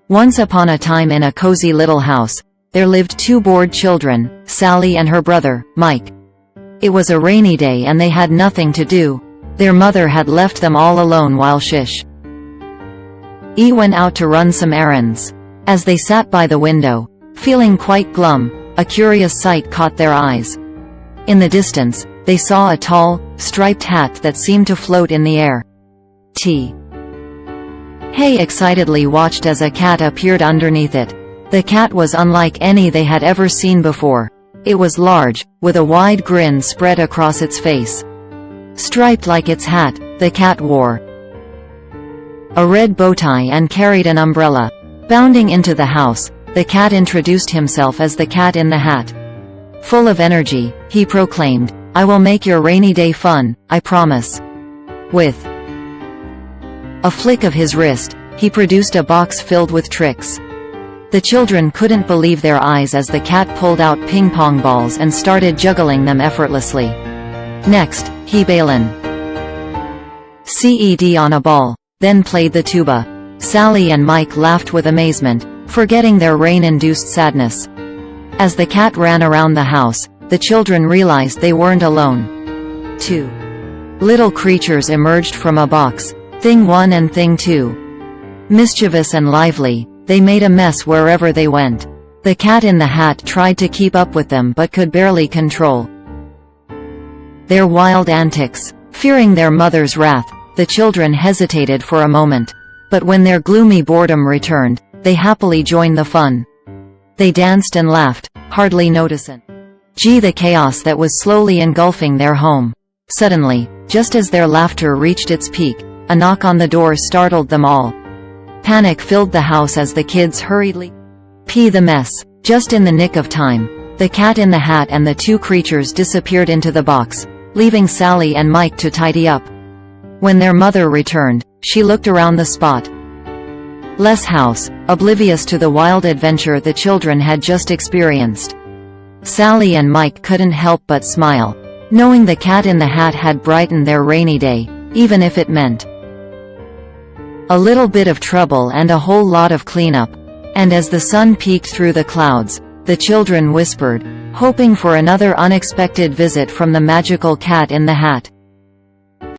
Once upon a time in a cozy little house, there lived two bored children, Sally and her brother, Mike. It was a rainy day and they had nothing to do. Their mother had left them all alone while E went out to run some errands. As they sat by the window, feeling quite glum, a curious sight caught their eyes. In the distance, they saw a tall, striped hat that seemed to float in the air. Hey excitedly watched as a cat appeared underneath it. The cat was unlike any they had ever seen before. It was large, with a wide grin spread across its face. Striped like its hat, the cat wore a red bow tie and carried an umbrella. Bounding into the house, the cat introduced himself as the Cat in the Hat. Full of energy, he proclaimed, "I will make your rainy day fun, I promise." With a flick of his wrist, he produced a box filled with tricks. The children couldn't believe their eyes as the cat pulled out ping-pong balls and started juggling them effortlessly. Next, he balloon CED on a ball, then played the tuba. Sally and Mike laughed with amazement, forgetting their rain-induced sadness. As the cat ran around the house, the children realized they weren't alone. Two little creatures emerged from a box, Thing 1 and Thing 2. Mischievous and lively, they made a mess wherever they went. The Cat in the Hat tried to keep up with them but could barely control their wild antics. Fearing their mother's wrath, the children hesitated for a moment. But when their gloomy boredom returned, they happily joined the fun. They danced and laughed, hardly noticing the chaos that was slowly engulfing their home. Suddenly, just as their laughter reached its peak, a knock on the door startled them all. Panic filled the house as the kids hurriedly the mess. Just in the nick of time, the Cat in the Hat and the two creatures disappeared into the box, leaving Sally and Mike to tidy up. When their mother returned, she looked around the spot less house, oblivious to the wild adventure the children had just experienced. Sally and Mike couldn't help but smile, knowing the Cat in the Hat had brightened their rainy day, even if it meant a little bit of trouble and a whole lot of cleanup. And as the sun peeked through the clouds, the children whispered, hoping for another unexpected visit from the magical Cat in the Hat.